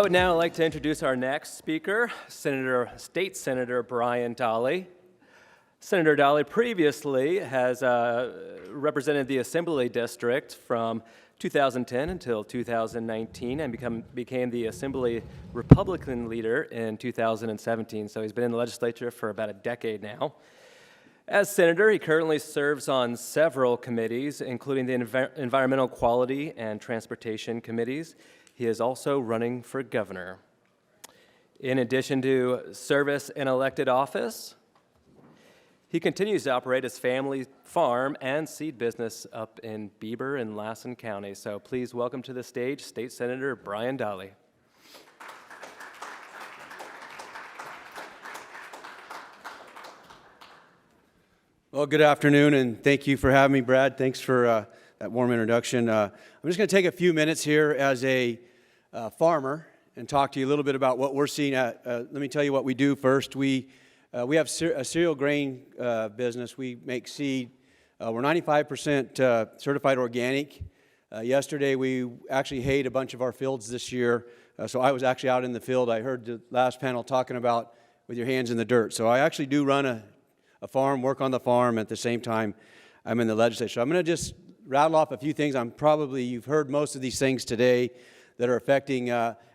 would now like to introduce our next speaker, State Senator Brian Dahle. Senator Dahle previously has represented the Assembly District from 2010 until 2019 and became the Assembly Republican leader in 2017. So he's been in the legislature for about a decade now. As senator, he currently serves on several committees, including the Environmental Quality and Transportation Committees. He is also running for governor. In addition to service in elected office, he continues to operate his family farm and seed business up in Bieber and Lassen County. So please welcome to the stage State Senator Brian Dahle. Well, good afternoon, and thank you for having me, Brad. Thanks for that warm introduction. I'm just going to take a few minutes here as a farmer and talk to you a little bit about what we're seeing. Let me tell you what we do first. We have a cereal grain business. We make seed. We're 95% certified organic. Yesterday, we actually hayed a bunch of our fields this year. So I was actually out in the field. I heard the last panel talking about with your hands in the dirt. So I actually do run a farm, work on the farm. At the same time, I'm in the legislature. I'm going to just rattle off a few things. You've heard most of these things today that are affecting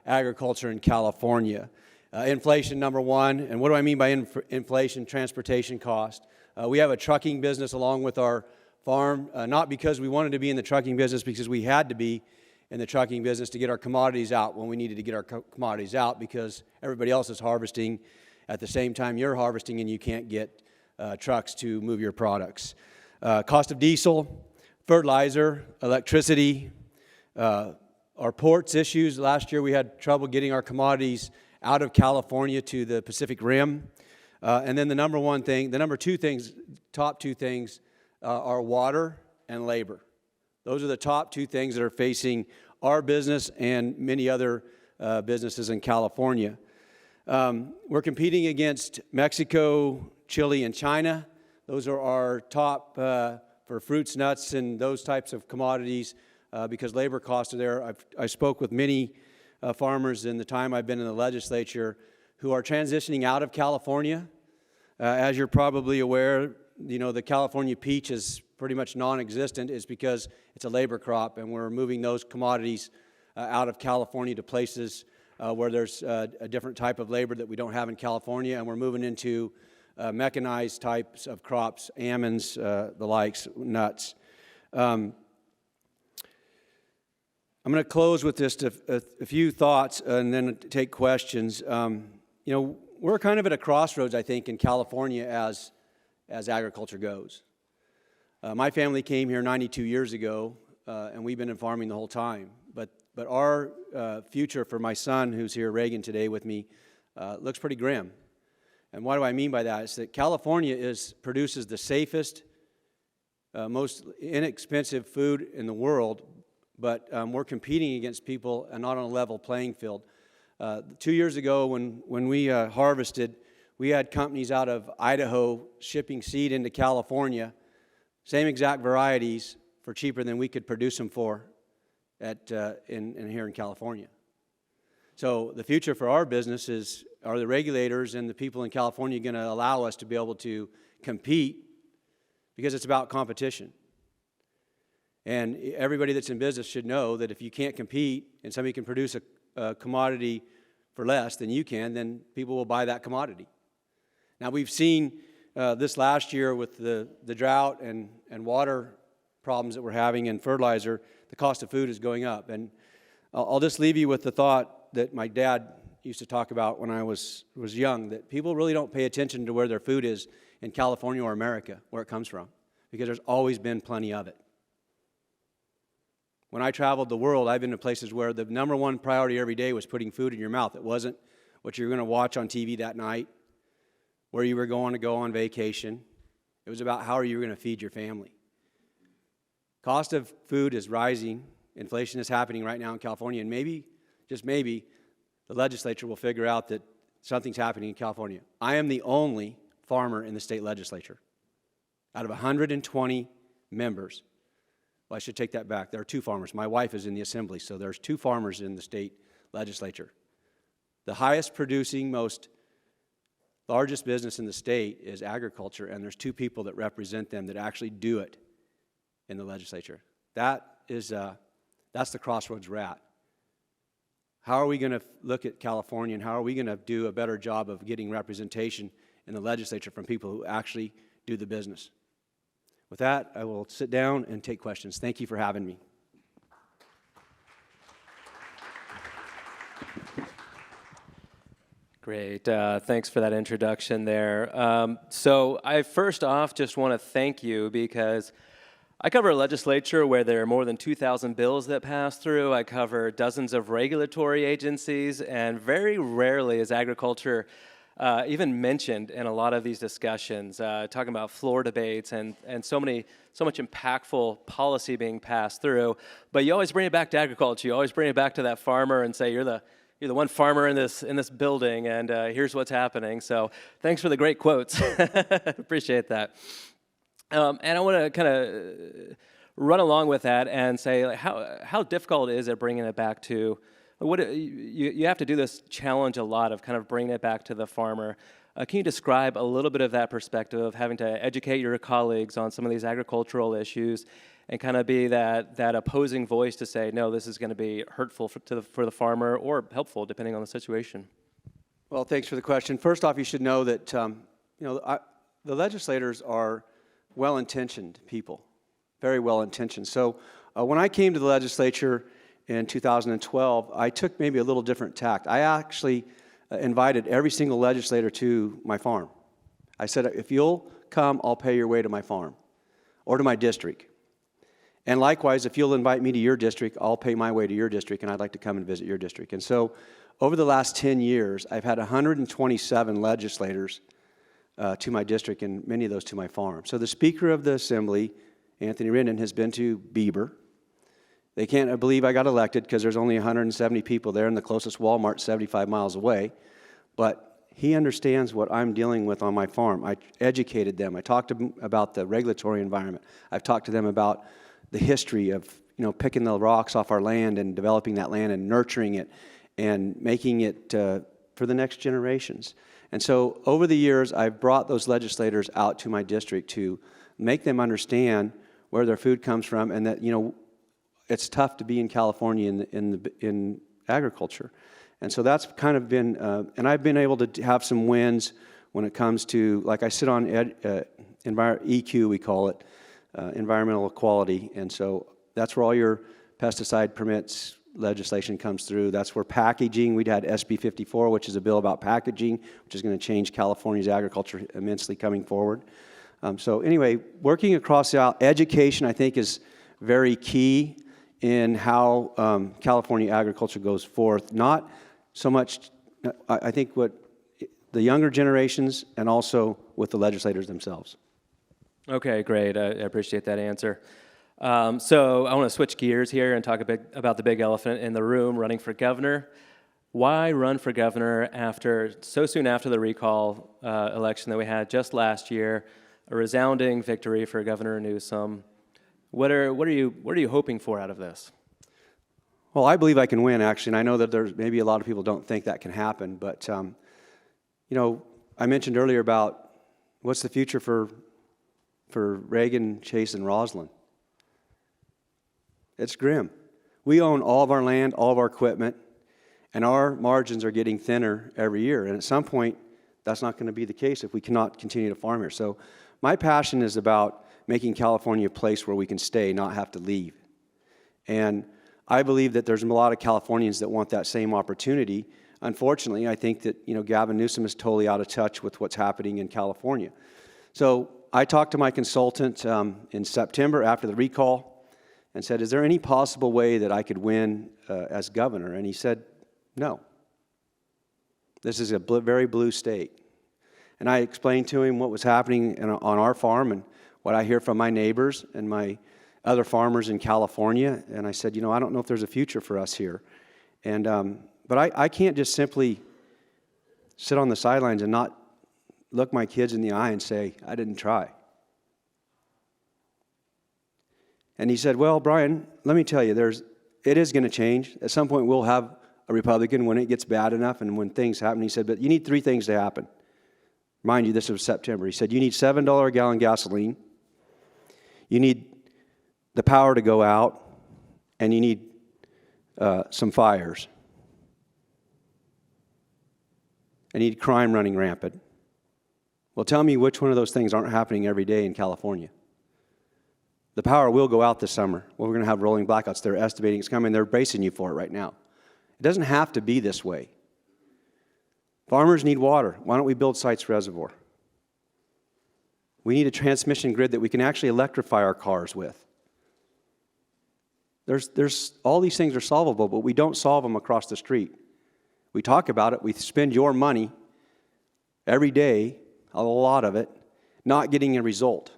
agriculture in California. Inflation, number one. And what do I mean by inflation? Transportation cost. We have a trucking business along with our farm, not because we wanted to be in the trucking business, because we had to be in the trucking business to get our commodities out when we needed to get our commodities out, because everybody else is harvesting at the same time you're harvesting and you can't get trucks to move your products. Cost of diesel, fertilizer, electricity, our ports issues. Last year we had trouble getting our commodities out of California to the Pacific Rim. And then the top two things are water and labor. Those are the top two things that are facing our business and many other businesses in California. We're competing against Mexico, Chile, and China. Those are our top for fruits, nuts, and those types of commodities because labor costs are there. I spoke with many farmers in the time I've been in the legislature who are transitioning out of California. As you're probably aware, the California peach is pretty much non-existent. It's because it's a labor crop, and we're moving those commodities out of California to places where there's a different type of labor that we don't have in California, and we're moving into mechanized types of crops, almonds, the likes, nuts. I'm going to close with just a few thoughts and then take questions. We're kind of at a crossroads, I think, in California as agriculture goes. My family came here 92 years ago, and we've been in farming the whole time. But our future for my son, who's here, Reagan, today with me, looks pretty grim. And what do I mean by that? It's that California produces the safest, most inexpensive food in the world, but we're competing against people and not on a level playing field. 2 years ago when we harvested, we had companies out of Idaho shipping seed into California, same exact varieties for cheaper than we could produce them for here in California. So the future for our business are the regulators and the people in California going to allow us to be able to compete, because it's about competition. And everybody that's in business should know that if you can't compete and somebody can produce a commodity for less than you can, then people will buy that commodity. Now, we've seen this last year with the drought and water problems that we're having and fertilizer, the cost of food is going up. And I'll just leave you with the thought that my dad used to talk about when I was young, that people really don't pay attention to where their food is in California or America, where it comes from, because there's always been plenty of it. When I traveled the world, I've been to places where the number one priority every day was putting food in your mouth. It wasn't what you were going to watch on TV that night, where you were going to go on vacation. It was about how are you going to feed your family. Cost of food is rising. Inflation is happening right now in California, and maybe, just maybe, the legislature will figure out that something's happening in California. I am the only farmer in the state legislature. Out of 120 members, well, I should take that back. There are two farmers. My wife is in the assembly, so there's two farmers in the state legislature. The highest producing, most largest business in the state is agriculture, and there's two people that represent them that actually do it in the legislature. That's the crossroads we're at. How are we going to look at California, and how are we going to do a better job of getting representation in the legislature from people who actually do the business? With that, I will sit down and take questions. Thank you for having me. Great. Thanks for that introduction there. So I first off just want to thank you because I cover a legislature where there are more than 2,000 bills that pass through. I cover dozens of regulatory agencies, and very rarely is agriculture even mentioned in a lot of these discussions, talking about floor debates and so much impactful policy being passed through. But you always bring it back to agriculture. You always bring it back to that farmer and say, you're the one farmer in this building, and here's what's happening. So thanks for the great quotes. Appreciate that. And I want to kind of run along with that and say, like, how difficult is it bringing it back to what you have to do this challenge a lot of kind of bringing it back to the farmer. Can you describe a little bit of that perspective of having to educate your colleagues on some of these agricultural issues and kind of be that opposing voice to say, no, this is going to be hurtful for the farmer or helpful depending on the situation? Well, thanks for the question. First off, you should know that the legislators are well-intentioned people, very well-intentioned. So when I came to the legislature in 2012, I took maybe a little different tact. I actually invited every single legislator to my farm. I said, if you'll come, I'll pay your way to my farm or to my district. And likewise, if you'll invite me to your district, I'll pay my way to your district, and I'd like to come and visit your district. And so over the last 10 years, I've had 127 legislators to my district, and many of those to my farm. So the Speaker of the Assembly, Anthony Rindon, has been to Bieber. They can't believe I got elected because there's only 170 people there, and the closest Walmart's 75 miles away. But he understands what I'm dealing with on my farm. I educated them. I talked to them about the regulatory environment. I've talked to them about the history of picking the rocks off our land and developing that land and nurturing it and making it for the next generations. And so over the years, I've brought those legislators out to my district to make them understand where their food comes from, and that it's tough to be in California in agriculture. And so that's kind of been, and I've been able to have some wins when it comes to, like I sit on EQ, we call it, environmental equality, and so that's where all your pesticide permits legislation comes through. That's where packaging, we'd had SB 54, which is a bill about packaging, which is going to change California's agriculture immensely coming forward. So anyway, working across the aisle, education I think is very key in how California agriculture goes forth. Not so much, I think, what the younger generations and also with the legislators themselves. Okay, great. I appreciate that answer. So I want to switch gears here and talk a bit about the big elephant in the room, running for governor. Why run for governor so soon after the recall election that we had just last year, a resounding victory for Governor Newsom? What are you hoping for out of this? Well, I believe I can win, actually, and I know that there's maybe a lot of people don't think that can happen, but I mentioned earlier about what's the future for Reagan, Chase, and Roslyn. It's grim. We own all of our land, all of our equipment, and our margins are getting thinner every year. And at some point, that's not going to be the case if we cannot continue to farm here. So my passion is about making California a place where we can stay, not have to leave. And I believe that there's a lot of Californians that want that same opportunity. Unfortunately, I think that Gavin Newsom is totally out of touch with what's happening in California. So I talked to my consultant in September after the recall and said, is there any possible way that I could win as governor? And he said, no. This is a very blue state. And I explained to him what was happening on our farm and what I hear from my neighbors and my other farmers in California. And I said, I don't know if there's a future for us here. And but I can't just simply sit on the sidelines and not look my kids in the eye and say, I didn't try. And he said, well, Brian, let me tell you, it is going to change. At some point, we'll have a Republican when it gets bad enough and when things happen. He said, but you need three things to happen. Mind you, this was September. He said, you need $7 a gallon gasoline, you need the power to go out, and you need some fires. I need crime running rampant. Well, tell me which one of those things aren't happening every day in California. The power will go out this summer. Well, we're going to have rolling blackouts. They're estimating it's coming. They're bracing you for it right now. It doesn't have to be this way. Farmers need water. Why don't we build Sites Reservoir? We need a transmission grid that we can actually electrify our cars with. There's all these things are solvable, but we don't solve them across the street. We talk about it. We spend your money every day, a lot of it, not getting a result.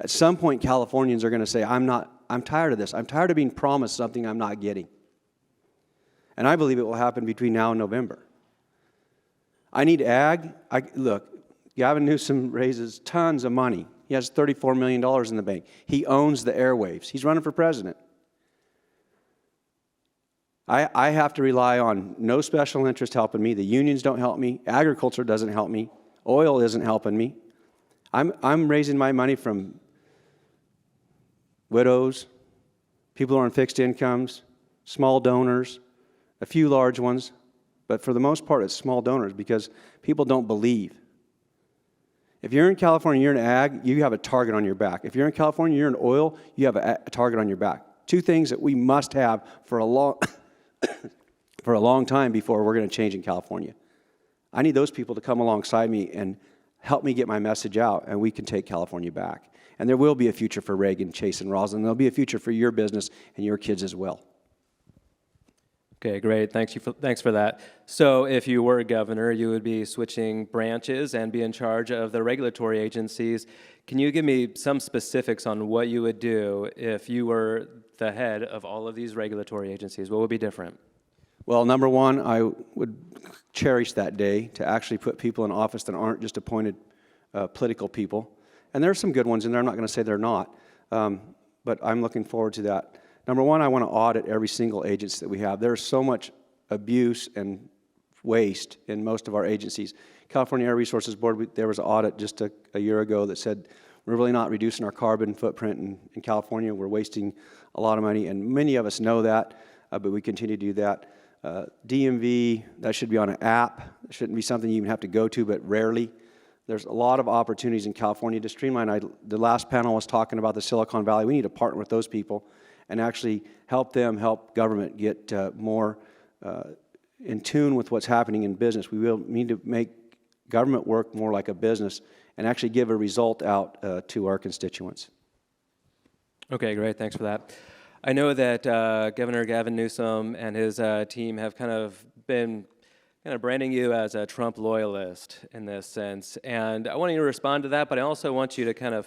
At some point, Californians are going to say, I'm tired of this. I'm tired of being promised something I'm not getting. And I believe it will happen between now and November. I need ag. Look, Gavin Newsom raises tons of money. He has $34 million in the bank. He owns the airwaves. He's running for president. I have to rely on no special interest helping me. The unions don't help me. Agriculture doesn't help me. Oil isn't helping me. I'm raising my money from widows, people who are on fixed incomes, small donors, a few large ones. But for the most part, it's small donors because people don't believe. If you're in California, you're in ag, you have a target on your back. If you're in California, you're in oil, you have a target on your back. Two things that we must have for a long for a long time before we're going to change in California. I need those people to come alongside me and help me get my message out, and we can take California back. And there will be a future for Reagan, Chase, and Roslyn. There'll be a future for your business and your kids as well. Okay, great. Thanks for that. So if you were governor, you would be switching branches and be in charge of the regulatory agencies. Can you give me some specifics on what you would do if you were the head of all of these regulatory agencies? What would be different? Well, number one, I would cherish that day to actually put people in office that aren't just appointed political people. And there are some good ones in there. I'm not going to say they're not, but I'm looking forward to that. Number one, I want to audit every single agency that we have. There's so much abuse and waste in most of our agencies. California Air Resources Board, there was an audit just a year ago that said we're really not reducing our carbon footprint in California. We're wasting a lot of money, and many of us know that, but we continue to do that. DMV, that should be on an app. It shouldn't be something you even have to go to, but rarely. There's a lot of opportunities in California to streamline. The last panel was talking about the Silicon Valley. We need to partner with those people and actually help government get more in tune with what's happening in business. We will need to make government work more like a business and actually give a result out to our constituents. Okay, great. Thanks for that. I know that Governor Gavin Newsom and his team have been branding you as a Trump loyalist in this sense. And I want you to respond to that, but I also want you to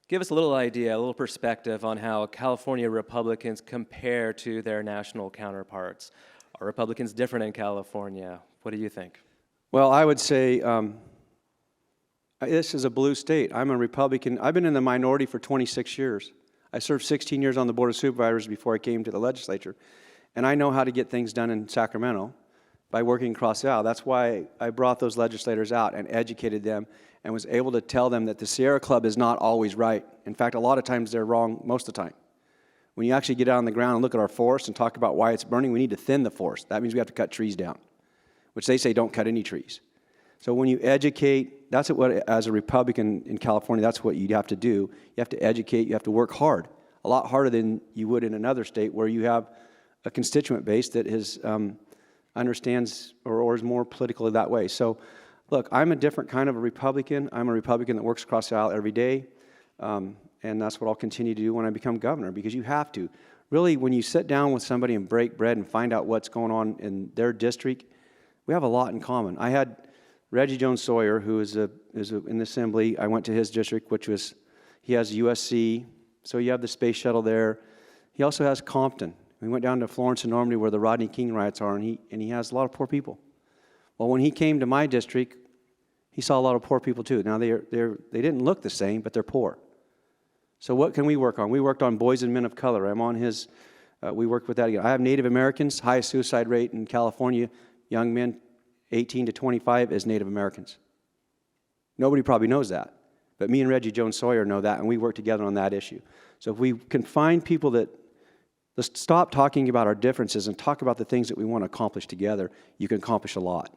give us a little idea, a little perspective on how California Republicans compare to their national counterparts. Are Republicans different in California? What do you think? Well, I would say this is a blue state. I'm a Republican. I've been in the minority for 26 years. I served 16 years on the Board of Supervisors before I came to the legislature. And I know how to get things done in Sacramento by working across the aisle. That's why I brought those legislators out and educated them and was able to tell them that the Sierra Club is not always right. In fact, a lot of times they're wrong most of the time. When you actually get out on the ground and look at our forest and talk about why it's burning, we need to thin the forest. That means we have to cut trees down, which they say don't cut any trees. So when you educate, that's what, as a Republican in California, that's what you have to do. You have to educate, you have to work hard, a lot harder than you would in another state where you have a constituent base that understands or is more politically that way. So look, I'm a different kind of a Republican. I'm a Republican that works across the aisle every day, and that's what I'll continue to do when I become governor, because you have to. Really, when you sit down with somebody and break bread and find out what's going on in their district, we have a lot in common. I had Reggie Jones Sawyer, who is in the Assembly. I went to his district, he has USC, so you have the space shuttle there. He also has Compton. We went down to Florence and Normandy where the Rodney King riots are, and he has a lot of poor people. Well, when he came to my district, he saw a lot of poor people too. Now, they didn't look the same, but they're poor. So what can we work on? We worked on boys and men of color. I'm on his We worked with that again. I have Native Americans, highest suicide rate in California, young men 18 to 25 is Native Americans. Nobody probably knows that, but me and Reggie Jones Sawyer know that, and we work together on that issue. So if we can find people that, let's stop talking about our differences and talk about the things that we want to accomplish together, you can accomplish a lot.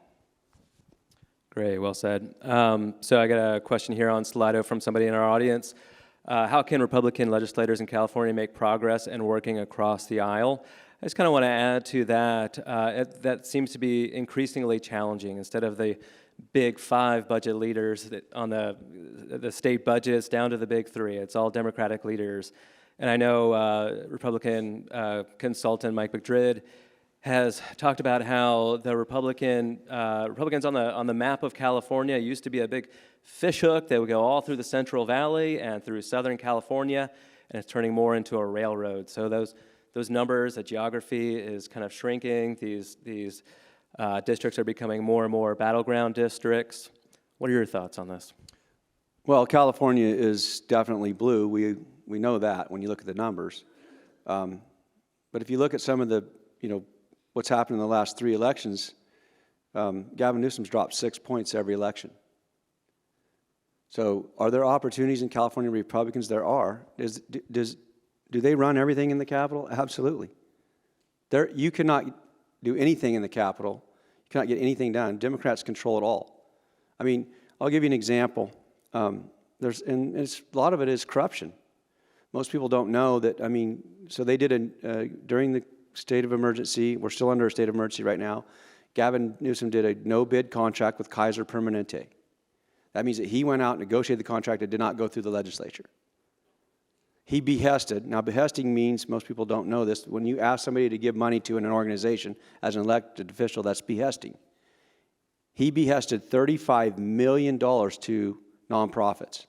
Great, well said. So I got a question here on Slido from somebody in our audience. How can Republican legislators in California make progress in working across the aisle? I just kind of want to add to that, that seems to be increasingly challenging. Instead of the big five budget leaders on the state budgets down to the big three, it's all Democratic leaders. And I know Republican consultant Mike McDrid has talked about how the Republicans on the map of California used to be a big fishhook. They would go all through the Central Valley and through Southern California, and it's turning more into a railroad. So those numbers, the geography is kind of shrinking. These districts are becoming more and more battleground districts. What are your thoughts on this? Well, California is definitely blue. We know that when you look at the numbers. But if you look at some of the, what's happened in the last 3 elections, Gavin Newsom's dropped 6 points every election. So are there opportunities in California Republicans? There are. Do they run everything in the Capitol? Absolutely. You cannot do anything in the Capitol. You cannot get anything done. Democrats control it all. I mean, I'll give you an example. A lot of it is corruption. Most people don't know that, so they did during the state of emergency, we're still under a state of emergency right now, Gavin Newsom did a no-bid contract with Kaiser Permanente. That means that he went out and negotiated the contract that did not go through the legislature. He behested. Now, behesting means, most people don't know this, when you ask somebody to give money to an organization as an elected official, that's behesting. He behested $35 million to nonprofits.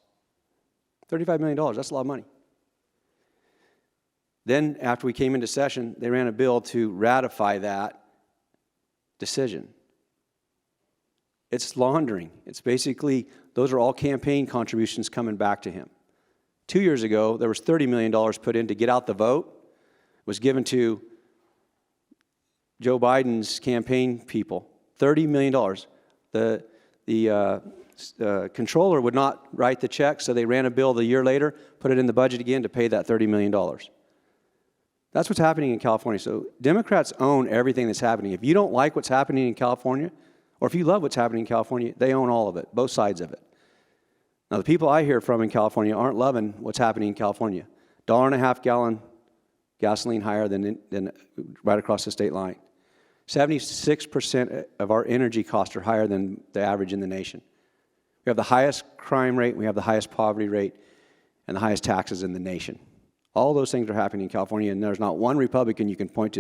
$35 million, that's a lot of money. Then, after we came into session, they ran a bill to ratify that decision. It's laundering. It's basically, those are all campaign contributions coming back to him. 2 years ago, there was $30 million put in to get out the vote. It was given to Joe Biden's campaign people. $30 million. The controller would not write the check, so they ran a bill the year later, put it in the budget again to pay that $30 million. That's what's happening in California. So Democrats own everything that's happening. If you don't like what's happening in California, or if you love what's happening in California, they own all of it, both sides of it. Now, the people I hear from in California aren't loving what's happening in California. $1.50 gallon gasoline higher than right across the state line. 76% of our energy costs are higher than the average in the nation. We have the highest crime rate, we have the highest poverty rate, and the highest taxes in the nation. All those things are happening in California, and there's not one Republican you can point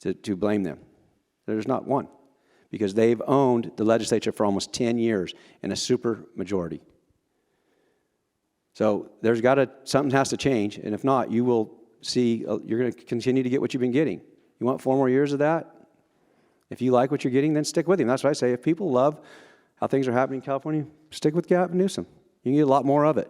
to blame them. There's not one, because they've owned the legislature for almost 10 years in a super majority. So something has to change, and if not, you will see, you're going to continue to get what you've been getting. You want 4 more years of that? If you like what you're getting, then stick with him. That's what I say. If people love how things are happening in California, stick with Gavin Newsom. You can get a lot more of it.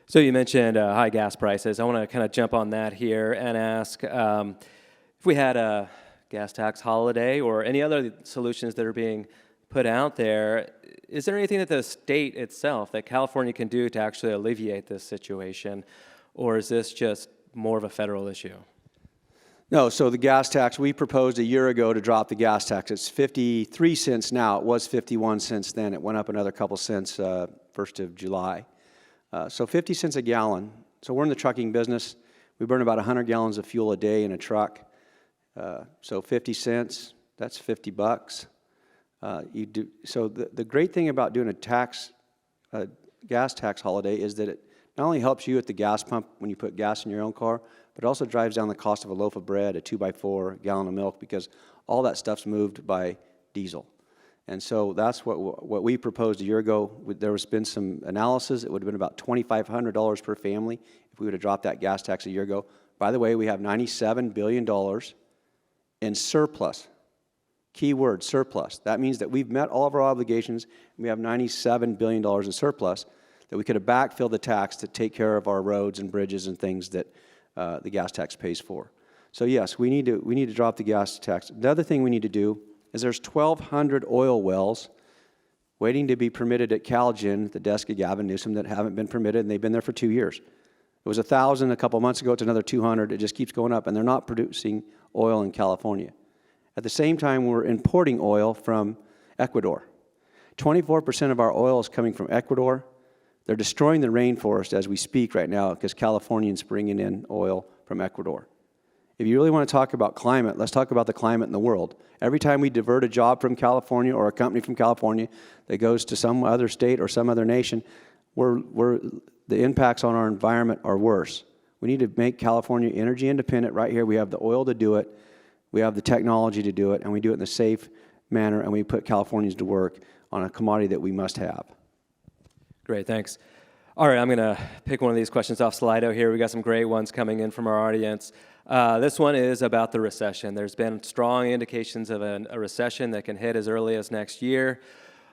So you mentioned high gas prices. I want to kind of jump on that here and ask if we had a gas tax holiday or any other solutions that are being put out there, is there anything that the state itself, that California can do to actually alleviate this situation, or is this just more of a federal issue? No, so the gas tax, we proposed a year ago to drop the gas tax. It's 53 cents now. It was 51 cents then. It went up another couple cents 1st of July. So 50 cents a gallon. So we're in the trucking business. We burn about 100 gallons of fuel a day in a truck. So 50 cents, that's $50. So the great thing about doing a gas tax holiday is that it not only helps you at the gas pump when you put gas in your own car, but it also drives down the cost of a loaf of bread, a 2x4, a gallon of milk, because all that stuff's moved by diesel. And so that's what we proposed a year ago. There has been some analysis. It would have been about $2,500 per family if we would have dropped that gas tax a year ago. By the way, we have $97 billion in surplus. Key word, surplus. That means that we've met all of our obligations, and we have $97 billion in surplus that we could have backfilled the tax to take care of our roads and bridges and things that the gas tax pays for. So yes, we need to drop the gas tax. The other thing we need to do is there's 1,200 oil wells waiting to be permitted at CalGen at the desk of Gavin Newsom that haven't been permitted, and they've been there for 2 years. It was 1,000 a couple months ago. It's another 200. It just keeps going up, and they're not producing oil in California. At the same time, we're importing oil from Ecuador. 24% of our oil is coming from Ecuador. They're destroying the rainforest as we speak right now because Californians bringing in oil from Ecuador. If you really want to talk about climate, let's talk about the climate in the world. Every time we divert a job from California or a company from California that goes to some other state or some other nation, the impacts on our environment are worse. We need to make California energy independent right here. We have the oil to do it. We have the technology to do it, and we do it in a safe manner, and we put Californians to work on a commodity that we must have. Great, thanks. All right, I'm going to pick one of these questions off Slido here. We got some great ones coming in from our audience. This one is about the recession. There's been strong indications of a recession that can hit as early as next year.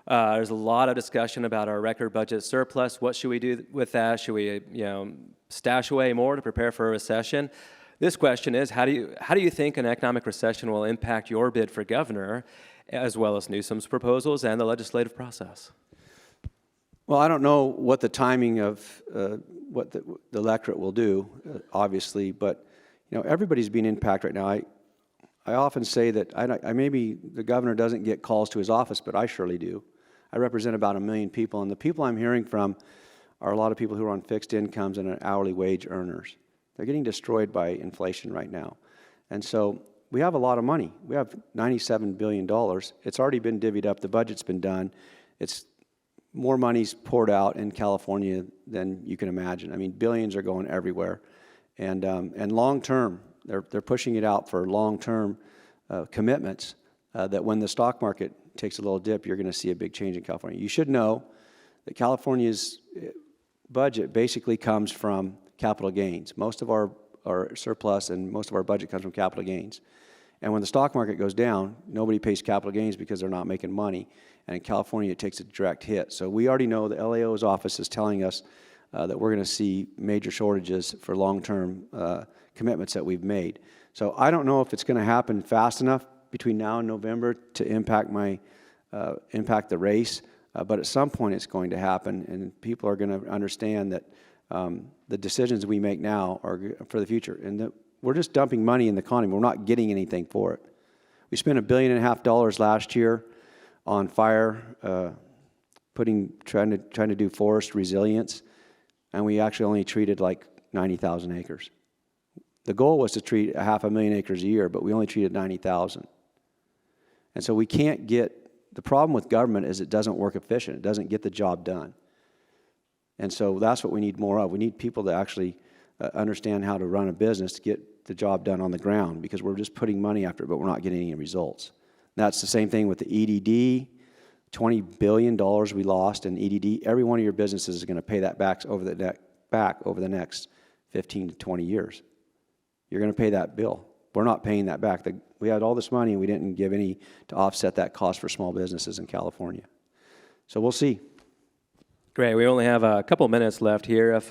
There's a lot of discussion about our record budget surplus. What should we do with that? Should we, stash away more to prepare for a recession? This question is, how do you think an economic recession will impact your bid for governor, as well as Newsom's proposals and the legislative process? Well, I don't know what the timing of what the electorate will do, obviously, but everybody's being impacted right now. I often say that I maybe the governor doesn't get calls to his office, but I surely do. I represent about 1 million people, and the people I'm hearing from are a lot of people who are on fixed incomes and are hourly wage earners. They're getting destroyed by inflation right now. And so we have a lot of money. We have $97 billion. It's already been divvied up. The budget's been done. It's more money's poured out in California than you can imagine. I mean, billions are going everywhere. And long term, they're pushing it out for long-term commitments that when the stock market takes a little dip, you're going to see a big change in California. You should know that California's budget basically comes from capital gains. Most of our surplus and most of our budget comes from capital gains. And when the stock market goes down, nobody pays capital gains because they're not making money. And in California, it takes a direct hit. So we already know the LAO's office is telling us that we're going to see major shortages for long-term commitments that we've made. So I don't know if it's going to happen fast enough between now and November to impact the race, but at some point it's going to happen, and people are going to understand that the decisions we make now are for the future, and that we're just dumping money in the economy. We're not getting anything for it. We spent $1.5 billion last year on fire, trying to do forest resilience, and we actually only treated like 90,000 acres. The goal was to treat 500,000 acres a year, but we only treated 90,000. And so we can't the problem with government is it doesn't work efficient. It doesn't get the job done. And so that's what we need more of. We need people to actually understand how to run a business to get the job done on the ground, because we're just putting money after it, but we're not getting any results. And that's the same thing with the EDD. $20 billion we lost in EDD. Every one of your businesses is going to pay that back over the next 15 to 20 years. You're going to pay that bill. We're not paying that back. We had all this money, and we didn't give any to offset that cost for small businesses in California. So we'll see. Great. We only have a couple minutes left here. If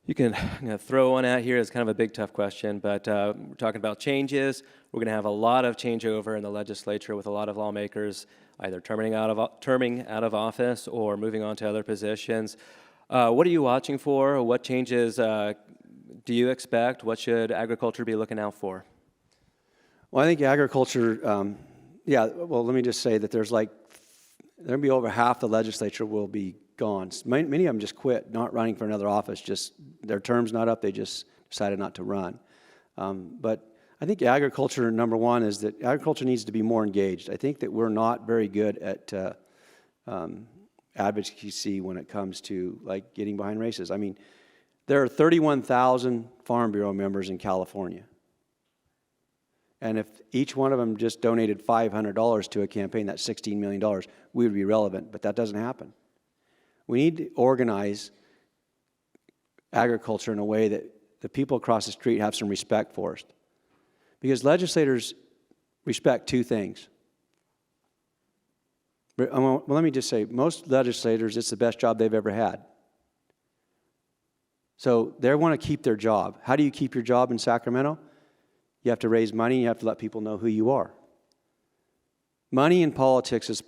you can throw one out here, it's kind of a big, tough question, but we're talking about changes. We're going to have a lot of changeover in the legislature with a lot of lawmakers either terming out of office or moving on to other positions. What are you watching for? What changes do you expect? What should agriculture be looking out for? Well, I think agriculture, well, let me just say that there'll be over half the legislature will be gone. Many of them just quit, not running for another office, just their term's not up, they just decided not to run. But I think agriculture, number one, is that agriculture needs to be more engaged. I think that we're not very good at advocacy when it comes to getting behind races. I mean, there are 31,000 Farm Bureau members in California. And if each one of them just donated $500 to a campaign, that's $16 million, we would be relevant, but that doesn't happen. We need to organize agriculture in a way that the people across the street have some respect for us. Because legislators respect two things. Well, let me just say, most legislators, it's the best job they've ever had. So they want to keep their job. How do you keep your job in Sacramento? You have to raise money, you have to let people know who you are. Money in politics is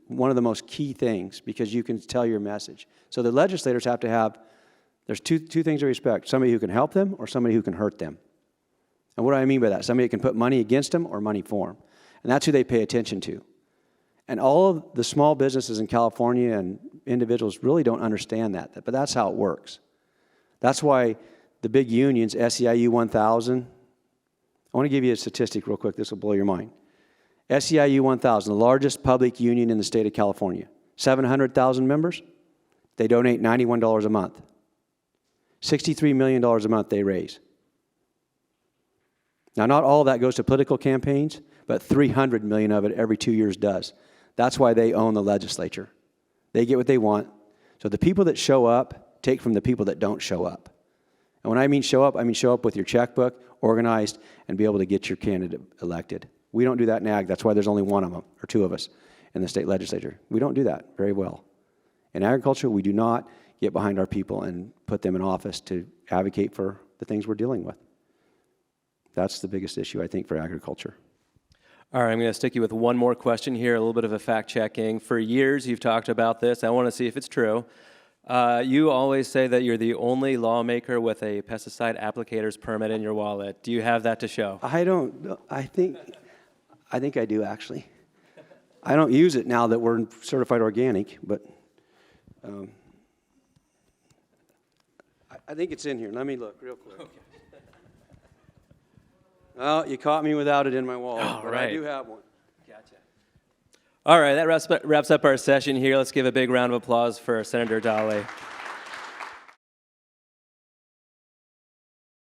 one of the most key things because you can tell your message. So the legislators have to have, there's two things to respect, somebody who can help them or somebody who can hurt them. And what do I mean by that? Somebody who can put money against them or money for them. And that's who they pay attention to. And all of the small businesses in California and individuals really don't understand that, but that's how it works. That's why the big unions, SEIU 1000, I want to give you a statistic real quick. This will blow your mind. SEIU 1000, the largest public union in the state of California, 700,000 members. They donate $91 a month. $63 million a month they raise. Now, not all of that goes to political campaigns, but $300 million of it every 2 years does. That's why they own the legislature. They get what they want. So the people that show up take from the people that don't show up. And when I mean show up, I mean show up with your checkbook, organized, and be able to get your candidate elected. We don't do that in ag. That's why there's only one of them, or two of us, in the state legislature. We don't do that very well. In agriculture, we do not get behind our people and put them in office to advocate for the things we're dealing with. That's the biggest issue, I think, for agriculture. All right, I'm going to stick you with one more question here, a little bit of a fact-checking. For years, you've talked about this. I want to see if it's true. You always say that you're the only lawmaker with a pesticide applicator's permit in your wallet. Do you have that to show? I don't. I think I do, actually. I don't use it now that we're certified organic, but I think it's in here. Let me look real quick. Okay. Well, you caught me without it in my wallet, but I do have one. Gotcha. All right, that wraps up our session here. Let's give a big round of applause for Senator Dahle.